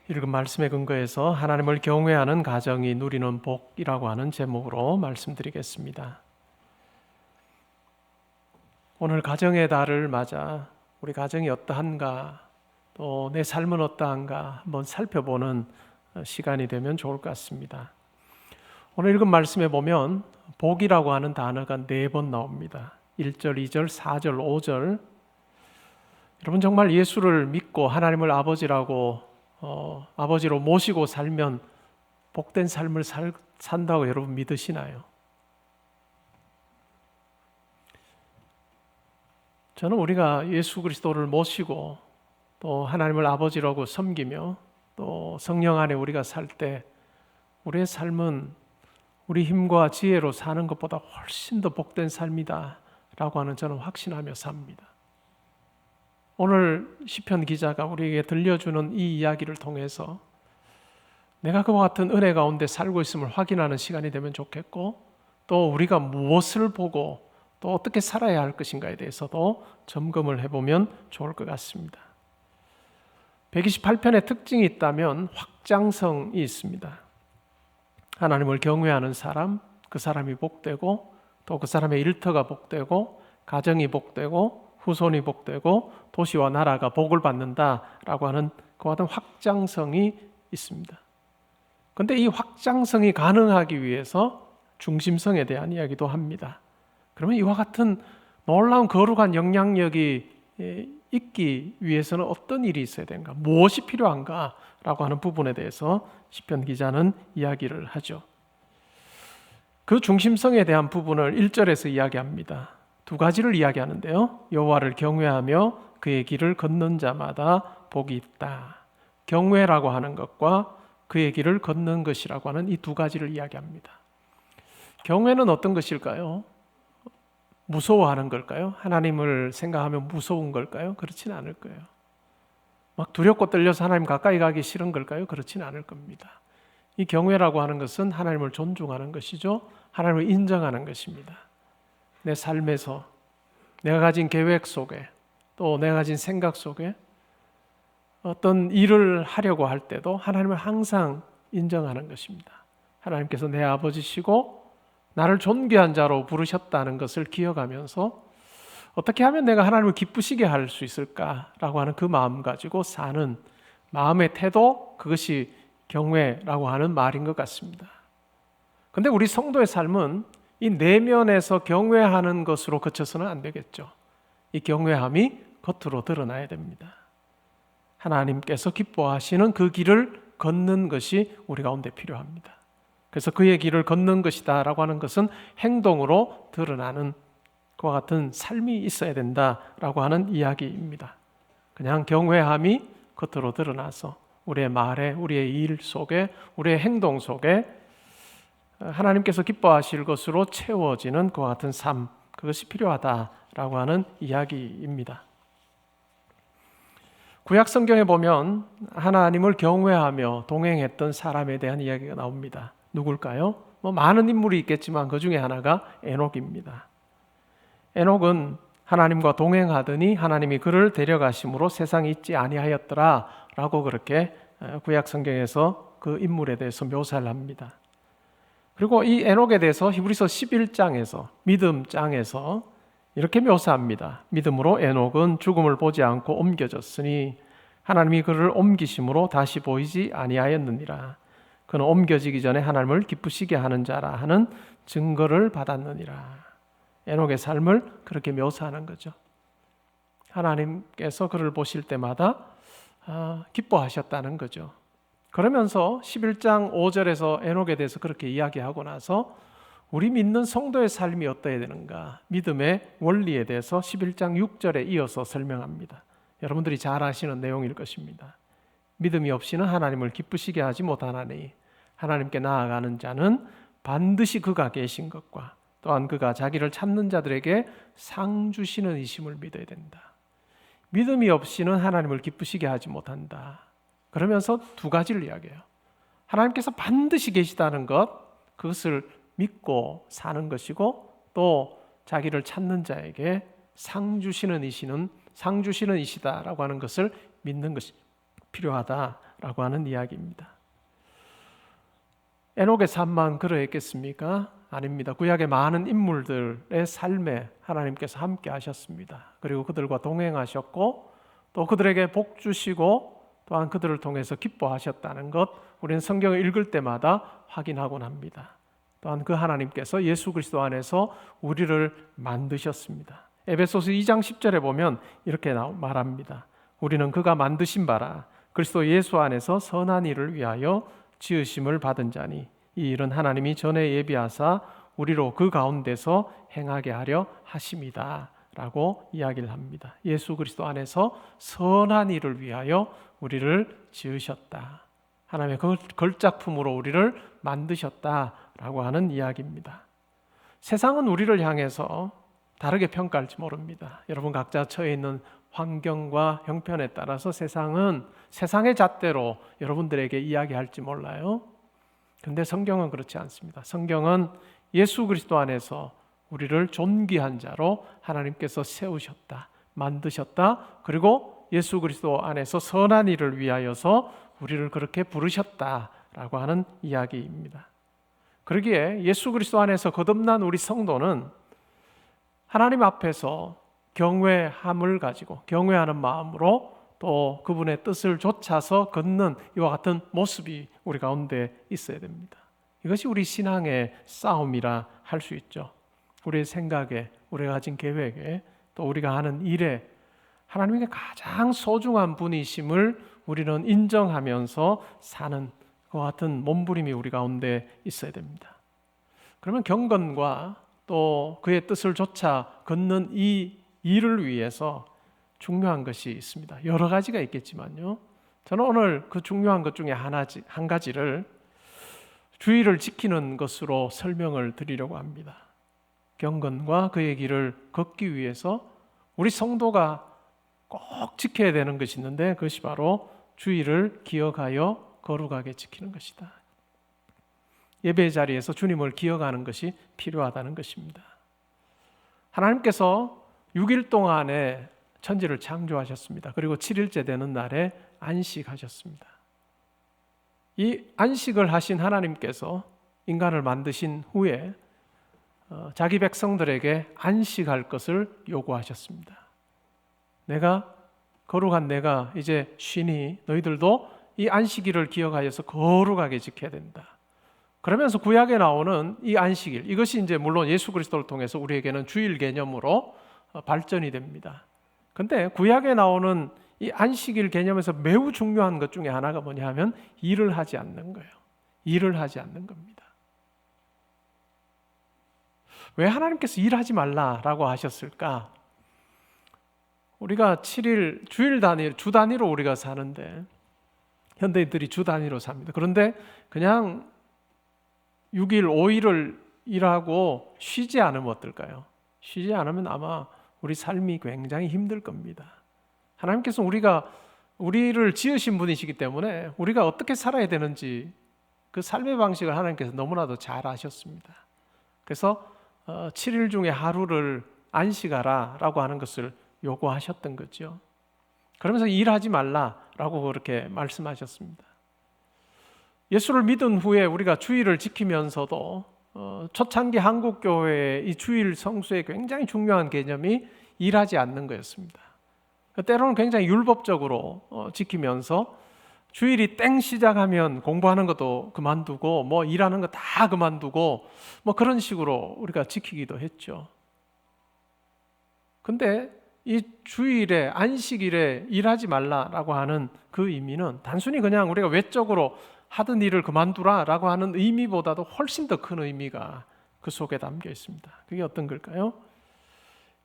읽은 말씀에 근거해서 하나님을 경외하는 가정이 누리는 복이라고 하는 제목으로 말씀드리겠습니다. 오늘 가정의 달을 맞아 우리 가정이 어떠한가, 또 내 삶은 어떠한가 한번 살펴보는 시간이 되면 좋을 것 같습니다. 오늘 읽은 말씀에 보면 복이라고 하는 단어가 4번 나옵니다. 1절, 2절, 4절, 5절. 여러분 정말 예수를 믿고 하나님을 아버지로 모시고 살면 복된 삶을 산다고 여러분 믿으시나요? 저는 우리가 예수 그리스도를 모시고 또 하나님을 아버지라고 섬기며 또 성령 안에 우리가 살 때 우리의 삶은 우리 힘과 지혜로 사는 것보다 훨씬 더 복된 삶이다 라고 하는 저는 확신하며 삽니다. 오늘 시편 기자가 우리에게 들려주는 이 이야기를 통해서 내가 그와 같은 은혜 가운데 살고 있음을 확인하는 시간이 되면 좋겠고, 또 우리가 무엇을 보고 또 어떻게 살아야 할 것인가에 대해서도 점검을 해보면 좋을 것 같습니다. 128편의 특징이 있다면 확장성이 있습니다. 하나님을 경외하는 사람, 그 사람이 복되고 또 그 사람의 일터가 복되고 가정이 복되고 후손이 복되고 도시와 나라가 복을 받는다라고 하는 그와 같은 확장성이 있습니다. 그런데 이 확장성이 가능하기 위해서 중심성에 대한 이야기도 합니다. 그러면 이와 같은 놀라운 거룩한 영향력이 있기 위해서는 어떤 일이 있어야 되는가, 무엇이 필요한가라고 하는 부분에 대해서 시편 기자는 이야기를 하죠. 그 중심성에 대한 부분을 1절에서 이야기합니다. 2가지를 이야기하는데요. 여호와를 경외하며 그의 길을 걷는 자마다 복이 있다. 경외라고 하는 것과 그의 길을 걷는 것이라고 하는 이 2가지를 이야기합니다. 경외는 어떤 것일까요? 무서워하는 걸까요? 하나님을 생각하면 무서운 걸까요? 그렇지는 않을 거예요. 막 두렵고 떨려서 하나님 가까이 가기 싫은 걸까요? 그렇지는 않을 겁니다. 이 경외라고 하는 것은 하나님을 존중하는 것이죠. 하나님을 인정하는 것입니다. 내 삶에서 내가 가진 계획 속에 또 내가 가진 생각 속에 어떤 일을 하려고 할 때도 하나님을 항상 인정하는 것입니다. 하나님께서 내 아버지시고 나를 존귀한 자로 부르셨다는 것을 기억하면서 어떻게 하면 내가 하나님을 기쁘시게 할 수 있을까라고 하는 그 마음 가지고 사는 마음의 태도, 그것이 경외라고 하는 말인 것 같습니다. 그런데 우리 성도의 삶은 이 내면에서 경외하는 것으로 그쳐서는 안 되겠죠. 이 경외함이 겉으로 드러나야 됩니다. 하나님께서 기뻐하시는 그 길을 걷는 것이 우리 가운데 필요합니다. 그래서 그의 길을 걷는 것이다 라고 하는 것은 행동으로 드러나는 그와 같은 삶이 있어야 된다라고 하는 이야기입니다. 그냥 경외함이 겉으로 드러나서 우리의 말에, 우리의 일 속에, 우리의 행동 속에 하나님께서 기뻐하실 것으로 채워지는 그와 같은 삶, 그것이 필요하다라고 하는 이야기입니다. 구약 성경에 보면 하나님을 경외하며 동행했던 사람에 대한 이야기가 나옵니다. 누굴까요? 많은 인물이 있겠지만 그 중에 하나가 에녹입니다. 에녹은 하나님과 동행하더니 하나님이 그를 데려가심으로 세상에 있지 아니하였더라 라고 그렇게 구약 성경에서 그 인물에 대해서 묘사를 합니다. 그리고 이 에녹에 대해서 히브리서 11장에서 믿음장에서 이렇게 묘사합니다. 믿음으로 에녹은 죽음을 보지 않고 옮겨졌으니 하나님이 그를 옮기심으로 다시 보이지 아니하였느니라. 그는 옮겨지기 전에 하나님을 기쁘시게 하는 자라 하는 증거를 받았느니라. 에녹의 삶을 그렇게 묘사하는 거죠. 하나님께서 그를 보실 때마다 기뻐하셨다는 거죠. 그러면서 11장 5절에서 에녹에 대해서 그렇게 이야기하고 나서 우리 믿는 성도의 삶이 어떠해야 되는가, 믿음의 원리에 대해서 11장 6절에 이어서 설명합니다. 여러분들이 잘 아시는 내용일 것입니다. 믿음이 없이는 하나님을 기쁘시게 하지 못하나니 하나님께 나아가는 자는 반드시 그가 계신 것과 또한 그가 자기를 찾는 자들에게 상 주시는 이심을 믿어야 된다. 믿음이 없이는 하나님을 기쁘시게 하지 못한다. 그러면서 2가지를 이야기해요. 하나님께서 반드시 계시다는 것, 그것을 믿고 사는 것이고, 또 자기를 찾는 자에게 상 주시는 이시다라고 하는 것을 믿는 것이 필요하다라고 라고 하는 이야기입니다. 에녹의 삶만 그러했겠습니까? 아닙니다. 구약의 많은 인물들의 삶에 하나님께서 함께 하셨습니다. 그리고 그들과 동행하셨고 또 그들에게 복 주시고 또한 그들을 통해서 기뻐하셨다는 것, 우리는 성경을 읽을 때마다 확인하곤 합니다. 또한 그 하나님께서 예수 그리스도 안에서 우리를 만드셨습니다. 에베소서 2장 10절에 보면 이렇게 말합니다. 우리는 그가 만드신 바라 그리스도 예수 안에서 선한 일을 위하여 지으심을 받은 자니 이 일은 하나님이 전에 예비하사 우리로 그 가운데서 행하게 하려 하심이다 라고 이야기를 합니다. 예수 그리스도 안에서 선한 일을 위하여 우리를 지으셨다. 하나님의 걸작품으로 우리를 만드셨다라고 하는 이야기입니다. 세상은 우리를 향해서 다르게 평가할지 모릅니다. 여러분 각자 처해 있는 환경과 형편에 따라서 세상은 세상의 잣대로 여러분들에게 이야기할지 몰라요. 근데 성경은 그렇지 않습니다. 성경은 예수 그리스도 안에서 우리를 존귀한 자로 하나님께서 세우셨다, 만드셨다, 그리고 예수 그리스도 안에서 선한 일을 위하여서 우리를 그렇게 부르셨다라고 하는 이야기입니다. 그러기에 예수 그리스도 안에서 거듭난 우리 성도는 하나님 앞에서 경외함을 가지고 경외하는 마음으로 또 그분의 뜻을 좇아서 걷는 이와 같은 모습이 우리 가운데 있어야 됩니다. 이것이 우리 신앙의 싸움이라 할 수 있죠. 우리의 생각에, 우리가 가진 계획에, 또 우리가 하는 일에 하나님의 가장 소중한 분이심을 우리는 인정하면서 사는 그와 같은 몸부림이 우리 가운데 있어야 됩니다. 그러면 경건과 또 그의 뜻을 좇아 걷는 이 일을 위해서 중요한 것이 있습니다. 여러 가지가 있겠지만요. 저는 오늘 그 중요한 것 중에 한 가지를 주의를 지키는 것으로 설명을 드리려고 합니다. 경건과 그의 길을 걷기 위해서 우리 성도가 꼭 지켜야 되는 것이 있는데 그것이 바로 주의를 기억하여 거룩하게 지키는 것이다. 예배의 자리에서 주님을 기억하는 것이 필요하다는 것입니다. 하나님께서 6일 동안에 천지를 창조하셨습니다. 그리고 7일째 되는 날에 안식하셨습니다. 이 안식을 하신 하나님께서 인간을 만드신 후에 자기 백성들에게 안식할 것을 요구하셨습니다. 거룩한 내가 이제 쉬니 너희들도 이 안식일을 기억하여서 거룩하게 지켜야 된다. 그러면서 구약에 나오는 이 안식일, 이것이 이제 물론 예수 그리스도를 통해서 우리에게는 주일 개념으로 발전이 됩니다. 근데 구약에 나오는 이 안식일 개념에서 매우 중요한 것 중에 하나가 뭐냐 하면 일을 하지 않는 거예요. 일을 하지 않는 겁니다. 왜 하나님께서 일하지 말라라고 하셨을까? 우리가 7일 주일 단위, 주 단위로 우리가 사는데 현대인들이 주 단위로 삽니다. 그런데 그냥 6일, 5일을 일하고 쉬지 않으면 어떨까요? 쉬지 않으면 아마 우리 삶이 굉장히 힘들 겁니다. 하나님께서 우리를 지으신 분이시기 때문에 우리가 어떻게 살아야 되는지 그 삶의 방식을 하나님께서 너무나도 잘 아셨습니다. 그래서 7일 중에 하루를 안식하라 라고 하는 것을 요구하셨던 거죠. 그러면서 일하지 말라라고 그렇게 말씀하셨습니다. 예수를 믿은 후에 우리가 주일을 지키면서도 초창기 한국교회의 이 주일 성수의 굉장히 중요한 개념이 일하지 않는 거였습니다. 때로는 굉장히 율법적으로 지키면서 주일이 땡 시작하면 공부하는 것도 그만두고 뭐 일하는 거 다 그만두고 뭐 그런 식으로 우리가 지키기도 했죠. 근데 이 주일에 안식일에 일하지 말라라고 하는 그 의미는 단순히 그냥 우리가 외적으로 하던 일을 그만두라라고 하는 의미보다도 훨씬 더 큰 의미가 그 속에 담겨 있습니다. 그게 어떤 걸까요?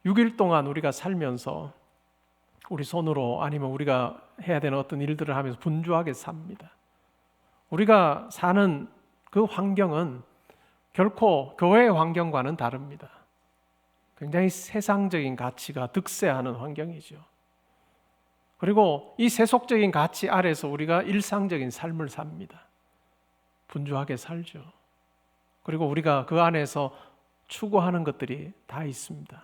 6일 동안 우리가 살면서 우리 손으로 아니면 우리가 해야 되는 어떤 일들을 하면서 분주하게 삽니다. 우리가 사는 그 환경은 결코 교회의 환경과는 다릅니다. 굉장히 세상적인 가치가 득세하는 환경이죠. 그리고 이 세속적인 가치 아래서 우리가 일상적인 삶을 삽니다. 분주하게 살죠. 그리고 우리가 그 안에서 추구하는 것들이 다 있습니다.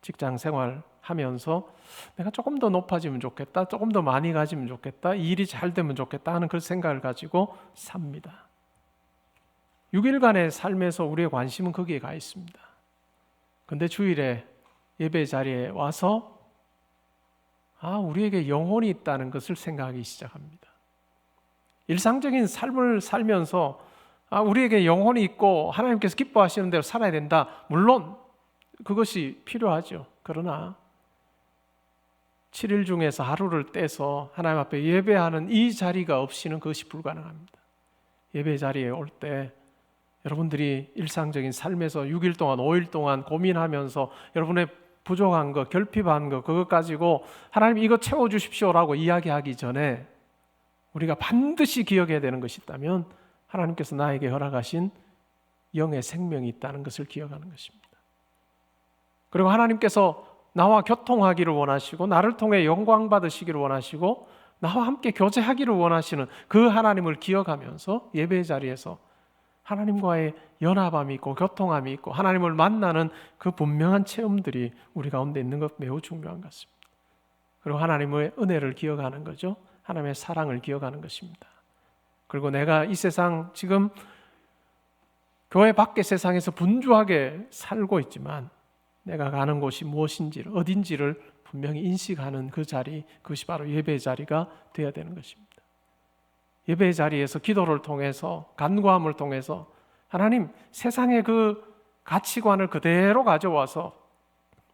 직장 생활 하면서 내가 조금 더 높아지면 좋겠다, 조금 더 많이 가지면 좋겠다, 이 일이 잘 되면 좋겠다 하는 그런 생각을 가지고 삽니다. 6일간의 삶에서 우리의 관심은 거기에 가 있습니다. 근데 주일에 예배 자리에 와서 우리에게 영혼이 있다는 것을 생각하기 시작합니다. 일상적인 삶을 살면서 우리에게 영혼이 있고 하나님께서 기뻐하시는 대로 살아야 된다. 물론 그것이 필요하죠. 그러나 7일 중에서 하루를 떼서 하나님 앞에 예배하는 이 자리가 없이는 그것이 불가능합니다. 예배 자리에 올 때 여러분들이 일상적인 삶에서 6일 동안 5일 동안 고민하면서 여러분의 부족한 거, 결핍한 거, 그것 가지고 하나님 이거 채워주십시오라고 이야기하기 전에 우리가 반드시 기억해야 되는 것이 있다면 하나님께서 나에게 허락하신 영의 생명이 있다는 것을 기억하는 것입니다. 그리고 하나님께서 나와 교통하기를 원하시고 나를 통해 영광 받으시기를 원하시고 나와 함께 교제하기를 원하시는 그 하나님을 기억하면서 예배 자리에서 하나님과의 연합함이 있고 교통함이 있고 하나님을 만나는 그 분명한 체험들이 우리 가운데 있는 것 매우 중요한 것 같습니다. 그리고 하나님의 은혜를 기억하는 거죠. 하나님의 사랑을 기억하는 것입니다. 그리고 내가 이 세상 지금 교회 밖의 세상에서 분주하게 살고 있지만 내가 가는 곳이 무엇인지를 어딘지를 분명히 인식하는 그 자리, 그것이 바로 예배의 자리가 되어야 되는 것입니다. 예배의 자리에서 기도를 통해서 간구함을 통해서 하나님 세상의 그 가치관을 그대로 가져와서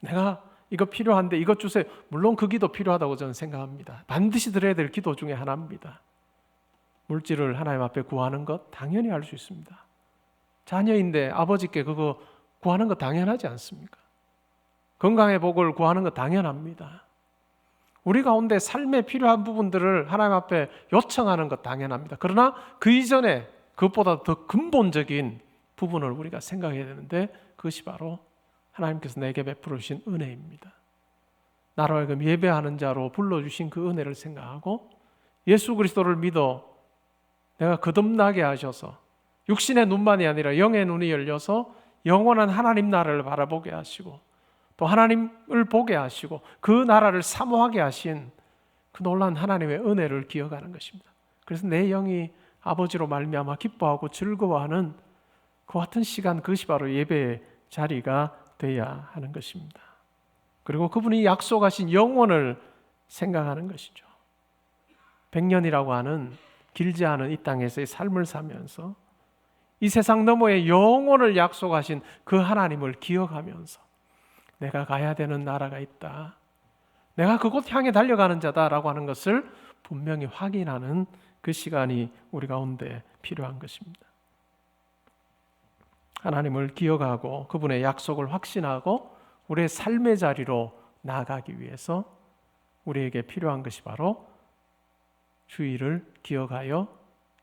내가 이거 필요한데 이것 주세요. 물론 그 기도 필요하다고 저는 생각합니다. 반드시 드려야 될 기도 중에 하나입니다. 물질을 하나님 앞에 구하는 것 당연히 할 수 있습니다. 자녀인데 아버지께 그거 구하는 것 당연하지 않습니까? 건강의 복을 구하는 것 당연합니다. 우리 가운데 삶에 필요한 부분들을 하나님 앞에 요청하는 것 당연합니다. 그러나 그 이전에 그것보다 더 근본적인 부분을 우리가 생각해야 되는데 그것이 바로 하나님께서 내게 베풀어 주신 은혜입니다. 나로 하여금 예배하는 자로 불러주신 그 은혜를 생각하고 예수 그리스도를 믿어 내가 거듭나게 하셔서 육신의 눈만이 아니라 영의 눈이 열려서 영원한 하나님 나라를 바라보게 하시고 또 하나님을 보게 하시고 그 나라를 사모하게 하신 그 놀라운 하나님의 은혜를 기억하는 것입니다. 그래서 내 영이 아버지로 말미암아 기뻐하고 즐거워하는 그 같은 시간, 그것이 바로 예배의 자리가 되어야 하는 것입니다. 그리고 그분이 약속하신 영원을 생각하는 것이죠. 100년이라고 하는 길지 않은 이 땅에서의 삶을 살면서 이 세상 너머의 영원을 약속하신 그 하나님을 기억하면서 내가 가야 되는 나라가 있다, 내가 그곳 향해 달려가는 자다라고 하는 것을 분명히 확인하는 그 시간이 우리 가운데 필요한 것입니다. 하나님을 기억하고 그분의 약속을 확신하고 우리의 삶의 자리로 나아가기 위해서 우리에게 필요한 것이 바로 주일을 기억하여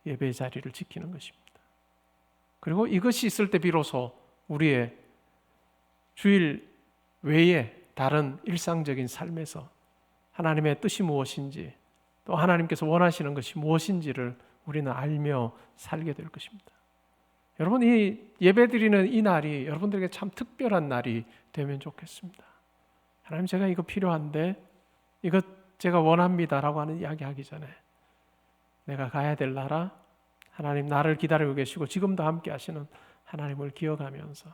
예배 자리를 지키는 것입니다. 그리고 이것이 있을 때 비로소 우리의 주일 외에 다른 일상적인 삶에서 하나님의 뜻이 무엇인지 또 하나님께서 원하시는 것이 무엇인지를 우리는 알며 살게 될 것입니다. 여러분, 이 예배드리는 이 날이 여러분들에게 참 특별한 날이 되면 좋겠습니다. 하나님, 제가 이거 필요한데 이것 제가 원합니다라고 하는 이야기하기 전에 내가 가야 될 나라, 하나님 나를 기다리고 계시고 지금도 함께 하시는 하나님을 기억하면서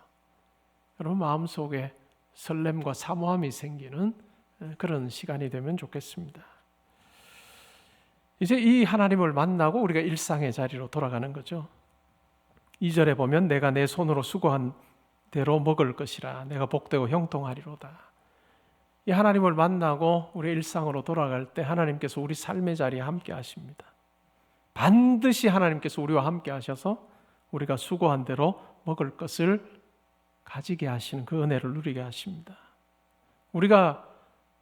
여러분 마음속에 설렘과 사모함이 생기는 그런 시간이 되면 좋겠습니다. 이제 이 하나님을 만나고 우리가 일상의 자리로 돌아가는 거죠. 2절에 보면 내가 내 손으로 수고한 대로 먹을 것이라 내가 복되고 형통하리로다. 이 하나님을 만나고 우리 일상으로 돌아갈 때 하나님께서 우리 삶의 자리에 함께 하십니다. 반드시 하나님께서 우리와 함께 하셔서 우리가 수고한 대로 먹을 것을 가지게 하시는 그 은혜를 누리게 하십니다. 우리가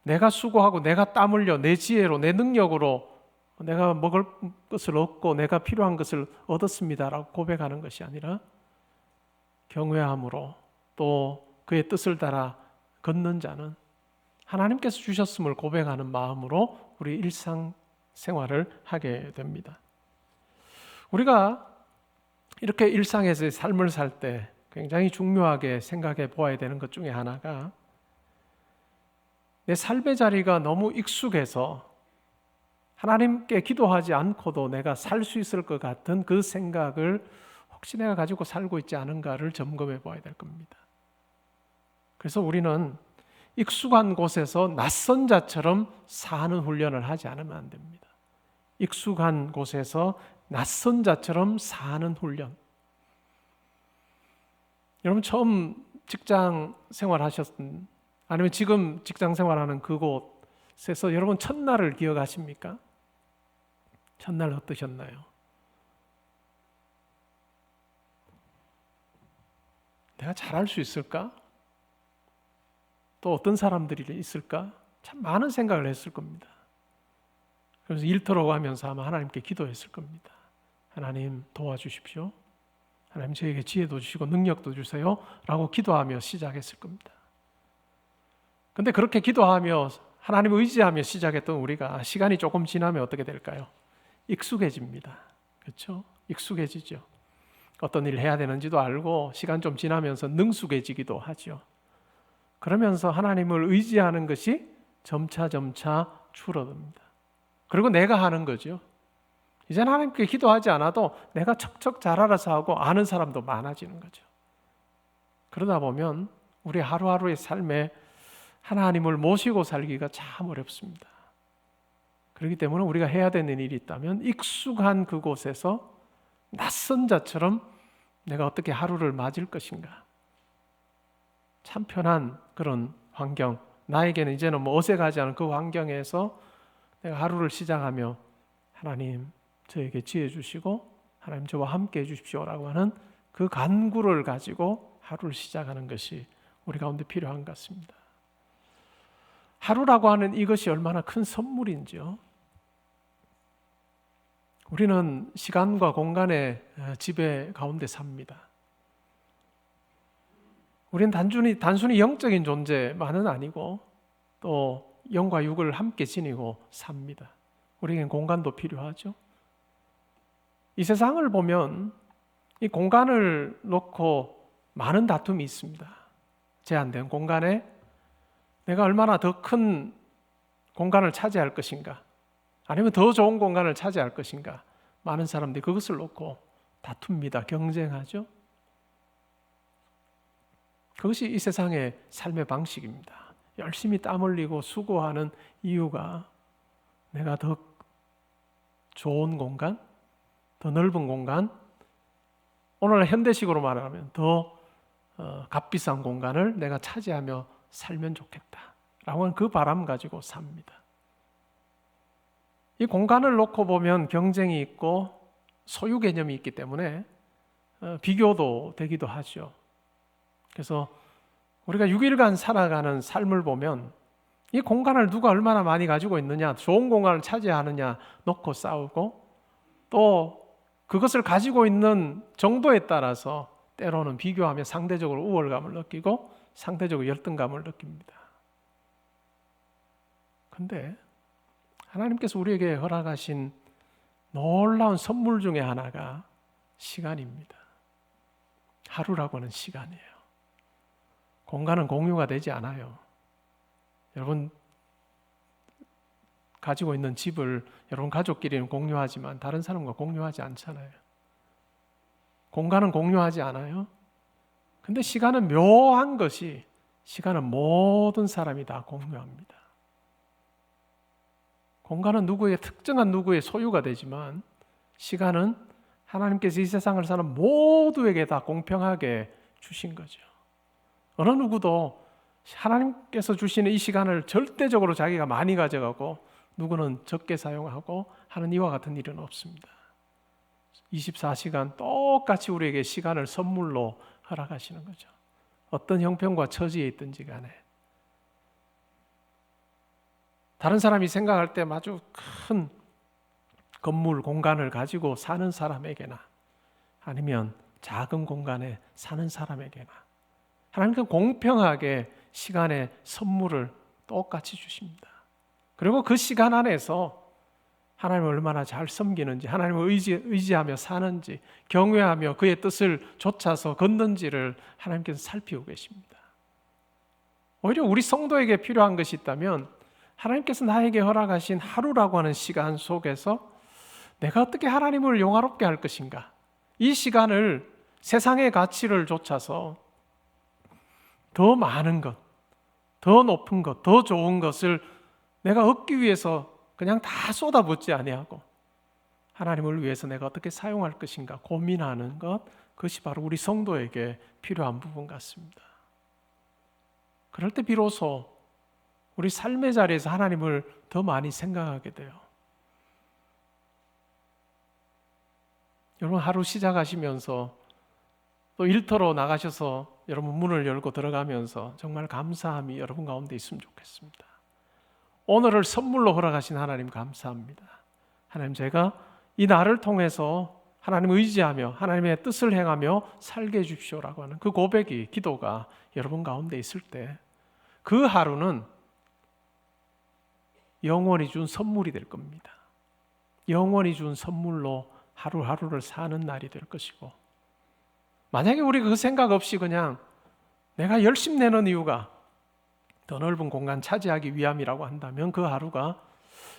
내가 수고하고 내가 땀 흘려 내 지혜로 내 능력으로 내가 먹을 것을 얻고 내가 필요한 것을 얻었습니다라고 고백하는 것이 아니라 경외함으로 또 그의 뜻을 따라 걷는 자는 하나님께서 주셨음을 고백하는 마음으로 우리 일상 생활을 하게 됩니다. 우리가 이렇게 일상에서의 삶을 살 때 굉장히 중요하게 생각해 보아야 되는 것 중에 하나가 내 삶의 자리가 너무 익숙해서 하나님께 기도하지 않고도 내가 살 수 있을 것 같은 그 생각을 혹시 내가 가지고 살고 있지 않은가를 점검해 봐야 될 겁니다. 그래서 우리는 익숙한 곳에서 낯선 자처럼 사는 훈련을 하지 않으면 안 됩니다. 익숙한 곳에서 낯선 자처럼 사는 훈련. 여러분 처음 직장 생활하셨던 아니면 지금 직장 생활하는 그곳에서 여러분 첫날을 기억하십니까? 첫날 어떠셨나요? 내가 잘할 수 있을까? 또 어떤 사람들이 있을까? 참 많은 생각을 했을 겁니다. 그래서 일터로 가면서 아마 하나님께 기도했을 겁니다. 하나님 도와주십시오. 하나님 저에게 지혜도 주시고 능력도 주세요 라고 기도하며 시작했을 겁니다. 근데 그렇게 기도하며 하나님을 의지하며 시작했던 우리가 시간이 조금 지나면 어떻게 될까요? 익숙해집니다. 그렇죠? 익숙해지죠. 어떤 일을 해야 되는지도 알고 시간 좀 지나면서 능숙해지기도 하죠. 그러면서 하나님을 의지하는 것이 점차 줄어듭니다. 그리고 내가 하는 거죠. 이제는 하나님께 기도하지 않아도 내가 척척 잘 알아서 하고 아는 사람도 많아지는 거죠. 그러다 보면 우리 하루하루의 삶에 하나님을 모시고 살기가 참 어렵습니다. 그렇기 때문에 우리가 해야 되는 일이 있다면 익숙한 그곳에서 낯선 자처럼 내가 어떻게 하루를 맞을 것인가. 참 편한 그런 환경, 나에게는 이제는 어색하지 않은 그 환경에서 내가 하루를 시작하며 하나님 저에게 지혜 주시고 하나님 저와 함께 해주십시오라고 하는 그 간구를 가지고 하루를 시작하는 것이 우리 가운데 필요한 것 같습니다. 하루라고 하는 이것이 얼마나 큰 선물인지요. 우리는 시간과 공간의 지배 가운데 삽니다. 우리는 단순히 영적인 존재만은 아니고 또 영과 육을 함께 지니고 삽니다. 우리에겐 공간도 필요하죠. 이 세상을 보면 이 공간을 놓고 많은 다툼이 있습니다. 제한된 공간에 내가 얼마나 더 큰 공간을 차지할 것인가, 아니면 더 좋은 공간을 차지할 것인가, 많은 사람들이 그것을 놓고 다툽니다. 경쟁하죠. 그것이 이 세상의 삶의 방식입니다. 열심히 땀 흘리고 수고하는 이유가 내가 더 좋은 공간, 더 넓은 공간, 오늘날 현대식으로 말하면 더 값비싼 공간을 내가 차지하며 살면 좋겠다라고 하는 그 바람 가지고 삽니다. 이 공간을 놓고 보면 경쟁이 있고 소유 개념이 있기 때문에 비교도 되기도 하죠. 그래서 우리가 6일간 살아가는 삶을 보면 이 공간을 누가 얼마나 많이 가지고 있느냐, 좋은 공간을 차지하느냐 놓고 싸우고, 또 그것을 가지고 있는 정도에 따라서 때로는 비교하며 상대적으로 우월감을 느끼고 상대적으로 열등감을 느낍니다. 그런데 하나님께서 우리에게 허락하신 놀라운 선물 중에 하나가 시간입니다. 하루라고 하는 시간이에요. 공간은 공유가 되지 않아요. 여러분 가지고 있는 집을 여러분 가족끼리는 공유하지만 다른 사람과 공유하지 않잖아요. 공간은 공유하지 않아요. 근데 시간은 묘한 것이, 시간은 모든 사람이 다 공유합니다. 공간은 특정한 누구의 소유가 되지만 시간은 하나님께서 이 세상을 사는 모두에게 다 공평하게 주신 거죠. 어느 누구도 하나님께서 주시는 이 시간을 절대적으로 자기가 많이 가져가고 누구는 적게 사용하고 하는 이와 같은 일은 없습니다. 24시간 똑같이 우리에게 시간을 선물로 허락하시는 거죠. 어떤 형편과 처지에 있든지 간에. 다른 사람이 생각할 때 아주 큰 건물, 공간을 가지고 사는 사람에게나 아니면 작은 공간에 사는 사람에게나 하나님께서 공평하게 시간의 선물을 똑같이 주십니다. 그리고 그 시간 안에서 하나님을 얼마나 잘 섬기는지, 하나님을 의지하며 사는지, 경외하며 그의 뜻을 좇아서 걷는지를 하나님께서 살피고 계십니다. 오히려 우리 성도에게 필요한 것이 있다면 하나님께서 나에게 허락하신 하루라고 하는 시간 속에서 내가 어떻게 하나님을 영화롭게 할 것인가, 이 시간을 세상의 가치를 좇아서 더 많은 것, 더 높은 것, 더 좋은 것을 내가 얻기 위해서 그냥 다 쏟아붓지 아니하고 하나님을 위해서 내가 어떻게 사용할 것인가 고민하는 것, 그것이 바로 우리 성도에게 필요한 부분 같습니다. 그럴 때 비로소 우리 삶의 자리에서 하나님을 더 많이 생각하게 돼요. 여러분, 하루 시작하시면서 또 일터로 나가셔서 여러분 문을 열고 들어가면서 정말 감사함이 여러분 가운데 있으면 좋겠습니다. 오늘을 선물로 허락하신 하나님 감사합니다. 하나님, 제가 이 날을 통해서 하나님을 의지하며 하나님의 뜻을 행하며 살게 해주십시오라고 하는 그 고백이, 기도가 여러분 가운데 있을 때 그 하루는 영원히 준 선물이 될 겁니다. 영원히 준 선물로 하루하루를 사는 날이 될 것이고, 만약에 우리가 그 생각 없이 그냥 내가 열심 내는 이유가 더 넓은 공간 차지하기 위함이라고 한다면 그 하루가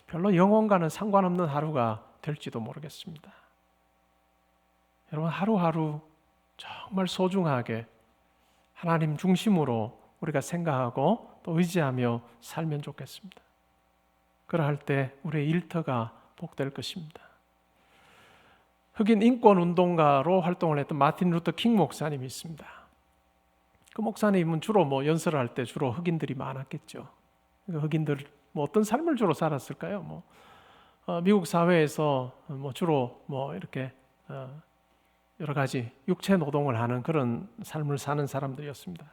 별로 영혼과는 상관없는 하루가 될지도 모르겠습니다. 여러분, 하루하루 정말 소중하게 하나님 중심으로 우리가 생각하고 또 의지하며 살면 좋겠습니다. 그러할 때 우리의 일터가 복될 것입니다. 흑인 인권 운동가로 활동을 했던 마틴 루터 킹 목사님이 있습니다. 그 목사님은 주로 연설을 할 때 주로 흑인들이 많았겠죠. 흑인들 어떤 삶을 주로 살았을까요? 미국 사회에서 주로 이렇게 여러 가지 육체 노동을 하는 그런 삶을 사는 사람들이었습니다.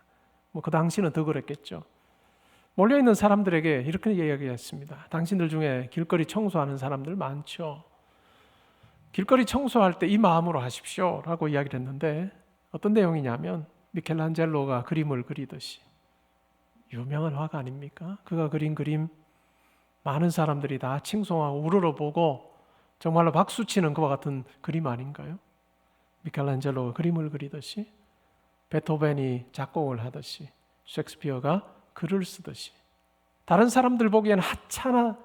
그 당시는 더 그랬겠죠. 몰려있는 사람들에게 이렇게 이야기했습니다. 당신들 중에 길거리 청소하는 사람들 많죠. 길거리 청소할 때 이 마음으로 하십시오 라고 이야기를 했는데, 어떤 내용이냐면 미켈란젤로가 그림을 그리듯이, 유명한 화가 아닙니까? 그가 그린 그림 많은 사람들이 다 칭송하고 우러러보고 정말로 박수치는 그와 같은 그림 아닌가요? 미켈란젤로가 그림을 그리듯이, 베토벤이 작곡을 하듯이, 셰익스피어가 글을 쓰듯이, 다른 사람들 보기에는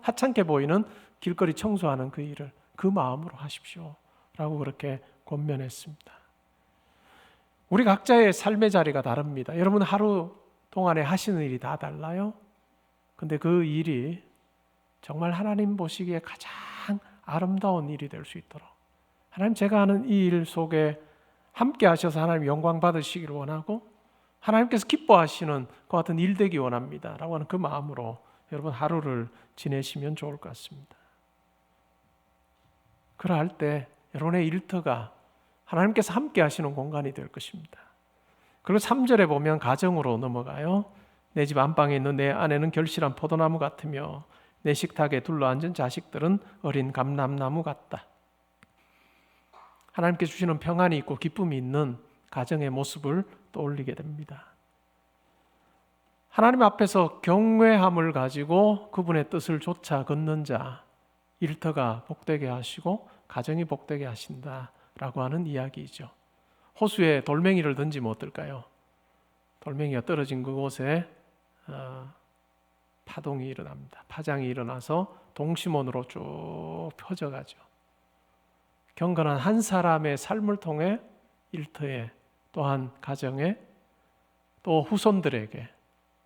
하찮게 보이는 길거리 청소하는 그 일을 그 마음으로 하십시오 라고 그렇게 권면했습니다. 우리 각자의 삶의 자리가 다릅니다. 여러분 하루 동안에 하시는 일이 다 달라요. 근데 그 일이 정말 하나님 보시기에 가장 아름다운 일이 될 수 있도록, 하나님, 제가 하는 이 일 속에 함께 하셔서 하나님 영광 받으시기를 원하고 하나님께서 기뻐하시는 그 같은 일 되기 원합니다 라고 하는 그 마음으로 여러분 하루를 지내시면 좋을 것 같습니다. 그러할 때 여러분의 일터가 하나님께서 함께 하시는 공간이 될 것입니다. 그리고 3절에 보면 가정으로 넘어가요. 내 집 안방에 있는 내 아내는 결실한 포도나무 같으며 내 식탁에 둘러앉은 자식들은 어린 감람나무 같다. 하나님께 주시는 평안이 있고 기쁨이 있는 가정의 모습을 떠올리게 됩니다. 하나님 앞에서 경외함을 가지고 그분의 뜻을 좇아 걷는 자, 일터가 복되게 하시고 가정이 복되게 하신다라고 하는 이야기이죠. 호수에 돌멩이를 던지면 어떨까요? 돌멩이가 떨어진 그곳에 파동이 일어납니다. 파장이 일어나서 동심원으로 쭉 펴져가죠. 경건한 한 사람의 삶을 통해 일터에, 또한 가정에, 또 후손들에게,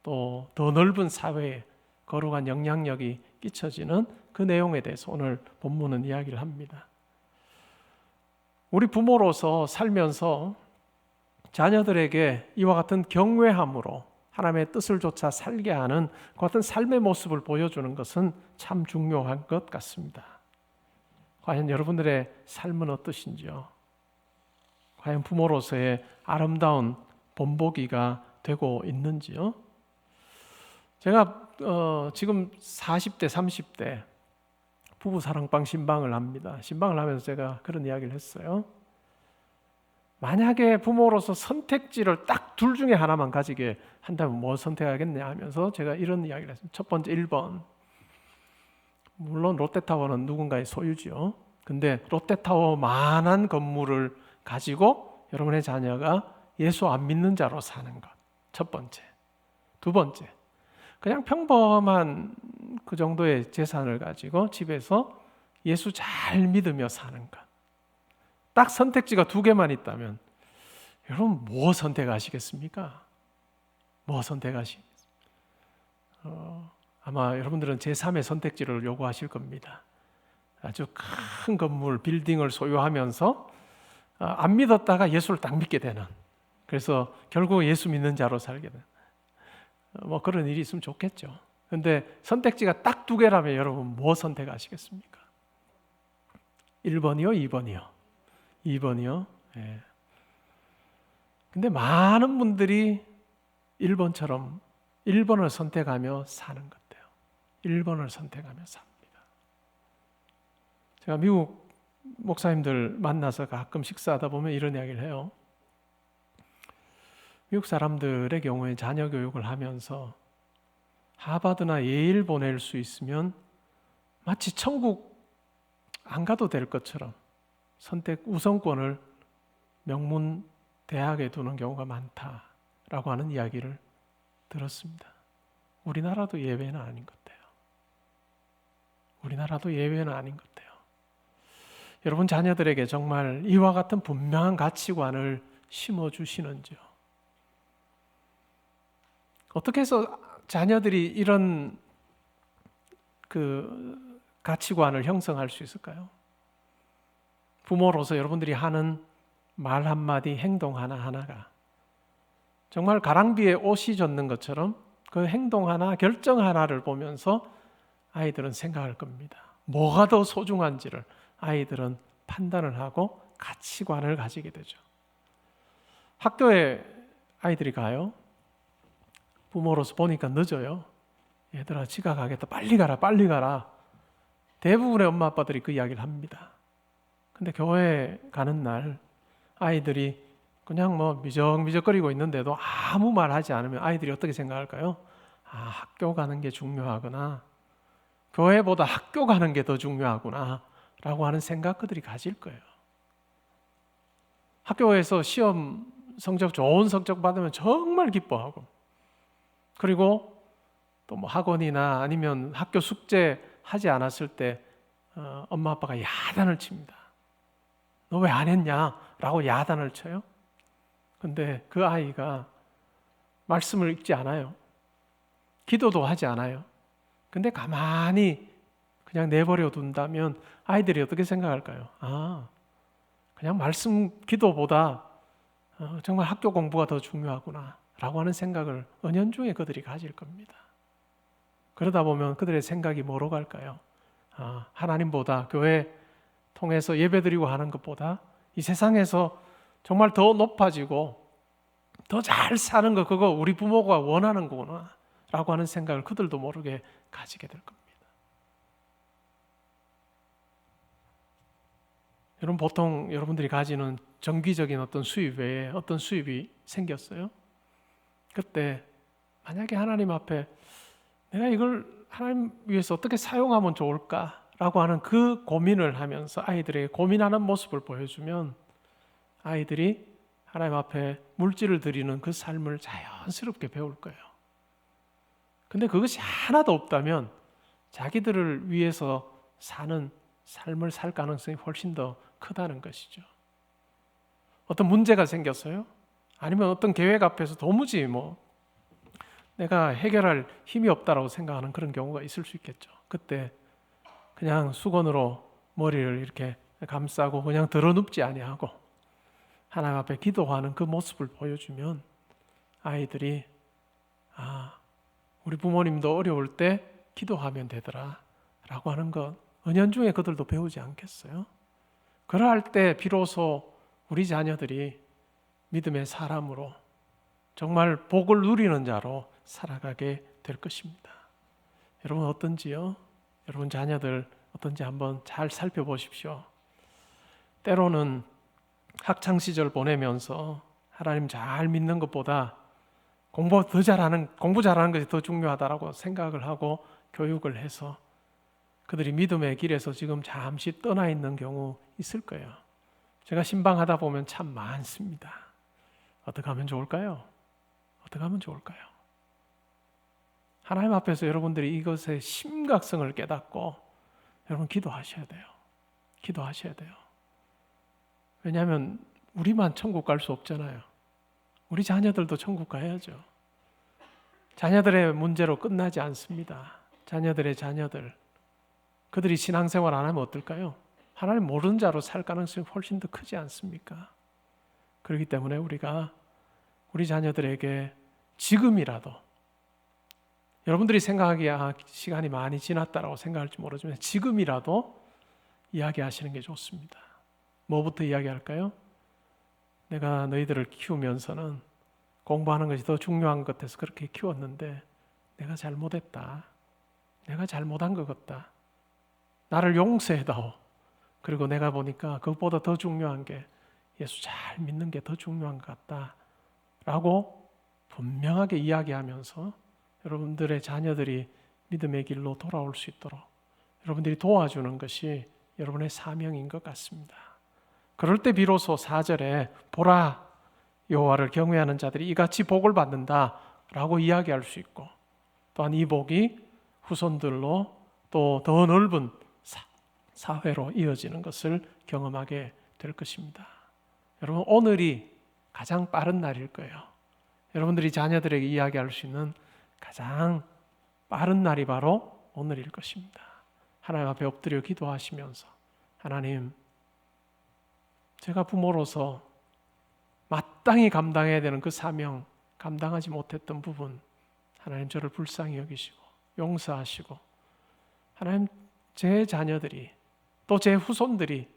또 더 넓은 사회에 거룩한 영향력이 끼쳐지는 그 내용에 대해서 오늘 본문은 이야기를 합니다. 우리 부모로서 살면서 자녀들에게 이와 같은 경외함으로 하나님의 뜻을 좇아 살게 하는 그 같은 삶의 모습을 보여주는 것은 참 중요한 것 같습니다. 과연 여러분들의 삶은 어떠신지요? 과연 부모로서의 아름다운 본보기가 되고 있는지요? 제가 지금 40대, 30대 부부 사랑방 신방을 합니다. 신방을 하면서 제가 그런 이야기를 했어요. 만약에 부모로서 선택지를 딱 둘 중에 하나만 가지게 한다면 뭐 선택하겠냐 하면서 제가 이런 이야기를 했습니다. 첫 번째 1번. 물론 롯데타워는 누군가의 소유지요. 근데 롯데타워만한 건물을 가지고 여러분의 자녀가 예수 안 믿는 자로 사는 것. 첫 번째. 두 번째, 그냥 평범한 그 정도의 재산을 가지고 집에서 예수 잘 믿으며 사는 것. 딱 선택지가 두 개만 있다면 여러분 뭐 선택하시겠습니까? 뭐 선택하시겠습니까? 아마 여러분들은 제3의 선택지를 요구하실 겁니다. 아주 큰 건물, 빌딩을 소유하면서 안 믿었다가 예수를 딱 믿게 되는, 그래서 결국 예수 믿는 자로 살게 되는, 뭐 그런 일이 있으면 좋겠죠. 근데 선택지가 딱 두 개라면 여러분 뭐 선택하시겠습니까? 1번이요? 2번이요? 2번이요? 예. 근데 많은 분들이 1번처럼 1번을 선택하며 사는 것 같아요. 1번을 선택하며 삽니다. 제가 미국 목사님들 만나서 가끔 식사하다 보면 이런 이야기를 해요. 미국 사람들의 경우에 자녀 교육을 하면서 하버드나 예일 보낼 수 있으면 마치 천국 안 가도 될 것처럼 선택 우선권을 명문 대학에 두는 경우가 많다라고 하는 이야기를 들었습니다. 우리나라도 예외는 아닌 것 같아요. 우리나라도 예외는 아닌 것 같아요. 여러분 자녀들에게 정말 이와 같은 분명한 가치관을 심어주시는지요? 어떻게 해서 자녀들이 이런 그 가치관을 형성할 수 있을까요? 부모로서 여러분들이 하는 말 한마디, 행동 하나하나가 정말 가랑비에 옷이 젖는 것처럼 그 행동 하나, 결정 하나를 보면서 아이들은 생각할 겁니다. 뭐가 더 소중한지를 아이들은 판단을 하고 가치관을 가지게 되죠. 학교에 아이들이 가요. 부모로서 보니까 늦어요. 얘들아 지각하겠다. 빨리 가라, 빨리 가라. 대부분의 엄마 아빠들이 그 이야기를 합니다. 근데 교회 가는 날 아이들이 그냥 뭐 미적미적거리고 있는데도 아무 말 하지 않으면 아이들이 어떻게 생각할까요? 아, 학교 가는 게 중요하구나. 교회보다 학교 가는 게 더 중요하구나 라고 하는 생각 그들이 가질 거예요. 학교에서 시험 성적 좋은 성적 받으면 정말 기뻐하고, 그리고 또 뭐 학원이나 아니면 학교 숙제 하지 않았을 때 엄마 아빠가 야단을 칩니다. 너 왜 안 했냐? 라고 야단을 쳐요. 근데 그 아이가 말씀을 읽지 않아요. 기도도 하지 않아요. 근데 가만히 그냥 내버려 둔다면 아이들이 어떻게 생각할까요? 아, 그냥 말씀 기도보다 정말 학교 공부가 더 중요하구나 라고 하는 생각을 은연중에 그들이 가질 겁니다. 그러다 보면 그들의 생각이 뭐로 갈까요? 아, 하나님보다 교회 통해서 예배드리고 하는 것보다 이 세상에서 정말 더 높아지고 더 잘 사는 거, 그거 우리 부모가 원하는 거구나 라고 하는 생각을 그들도 모르게 가지게 될 겁니다. 여러분 보통 여러분들이 가지는 정기적인 어떤 수입 외에 어떤 수입이 생겼어요. 그때 만약에 하나님 앞에 내가 이걸 하나님 위해서 어떻게 사용하면 좋을까라고 하는 그 고민을 하면서 아이들에게 고민하는 모습을 보여주면 아이들이 하나님 앞에 물질을 드리는 그 삶을 자연스럽게 배울 거예요. 근데 그것이 하나도 없다면 자기들을 위해서 사는 삶을 살 가능성이 훨씬 더 크다는 것이죠. 어떤 문제가 생겼어요? 아니면 어떤 계획 앞에서 도무지 내가 해결할 힘이 없다라고 생각하는 그런 경우가 있을 수 있겠죠. 그때 그냥 수건으로 머리를 이렇게 감싸고 그냥 드러눕지 아니하고 하나님 앞에 기도하는 그 모습을 보여주면 아이들이 우리 부모님도 어려울 때 기도하면 되더라 라고 하는 것 은연중에 그들도 배우지 않겠어요? 그러할 때 비로소 우리 자녀들이 믿음의 사람으로 정말 복을 누리는 자로 살아가게 될 것입니다. 여러분 어떤지요? 여러분 자녀들 어떤지 한번 잘 살펴보십시오. 때로는 학창시절 보내면서 하나님 잘 믿는 것보다 공부 잘하는 것이 더 중요하다라고 생각을 하고 교육을 해서 그들이 믿음의 길에서 지금 잠시 떠나 있는 경우 있을 거예요. 제가 신방하다 보면 참 많습니다. 어떻게 하면 좋을까요? 어떻게 하면 좋을까요? 하나님 앞에서 여러분들이 이것의 심각성을 깨닫고 여러분 기도하셔야 돼요. 기도하셔야 돼요. 왜냐하면 우리만 천국 갈 수 없잖아요. 우리 자녀들도 천국 가야죠. 자녀들의 문제로 끝나지 않습니다. 자녀들의 자녀들, 그들이 신앙생활 안 하면 어떨까요? 하나님 모르는 자로 살 가능성이 훨씬 더 크지 않습니까? 그렇기 때문에 우리가 우리 자녀들에게 지금이라도, 여러분들이 생각하기에 시간이 많이 지났다라고 생각할지 모르지만 지금이라도 이야기하시는 게 좋습니다. 뭐부터 이야기할까요? 내가 너희들을 키우면서는 공부하는 것이 더 중요한 것 같아서 그렇게 키웠는데 내가 잘못했다. 내가 잘못한 것 같다. 나를 용서해다오. 그리고 내가 보니까 그것보다 더 중요한 게 예수 잘 믿는 게 더 중요한 것 같다 라고 분명하게 이야기하면서 여러분들의 자녀들이 믿음의 길로 돌아올 수 있도록 여러분들이 도와주는 것이 여러분의 사명인 것 같습니다. 그럴 때 비로소 4절에 보라, 여호와를 경외하는 자들이 이같이 복을 받는다 라고 이야기할 수 있고, 또한 이 복이 후손들로 또 더 넓은 사회로 이어지는 것을 경험하게 될 것입니다. 여러분, 오늘이 가장 빠른 날일 거예요. 여러분들이 자녀들에게 이야기할 수 있는 가장 빠른 날이 바로 오늘일 것입니다. 하나님 앞에 엎드려 기도하시면서, 하나님, 제가 부모로서 마땅히 감당해야 되는 그 사명 감당하지 못했던 부분, 하나님 저를 불쌍히 여기시고 용서하시고, 하나님 제 자녀들이 또 제 후손들이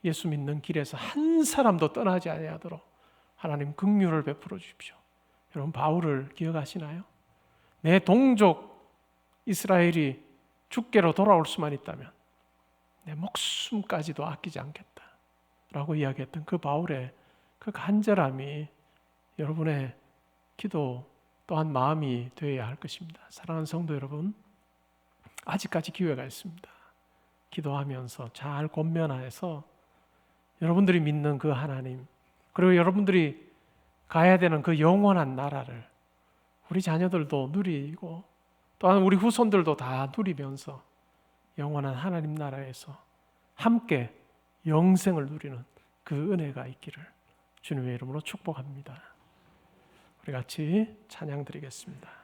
예수 믿는 길에서 한 사람도 떠나지 아니하도록 하나님 긍휼을 베풀어 주십시오. 여러분, 바울을 기억하시나요? 내 동족 이스라엘이 주께로 돌아올 수만 있다면 내 목숨까지도 아끼지 않겠다 라고 이야기했던 그 바울의 그 간절함이 여러분의 기도 또한 마음이 되어야 할 것입니다. 사랑하는 성도 여러분, 아직까지 기회가 있습니다. 기도하면서 잘 권면하여서 여러분들이 믿는 그 하나님, 그리고 여러분들이 가야 되는 그 영원한 나라를 우리 자녀들도 누리고 또한 우리 후손들도 다 누리면서 영원한 하나님 나라에서 함께 영생을 누리는 그 은혜가 있기를 주님의 이름으로 축복합니다. 우리 같이 찬양 드리겠습니다.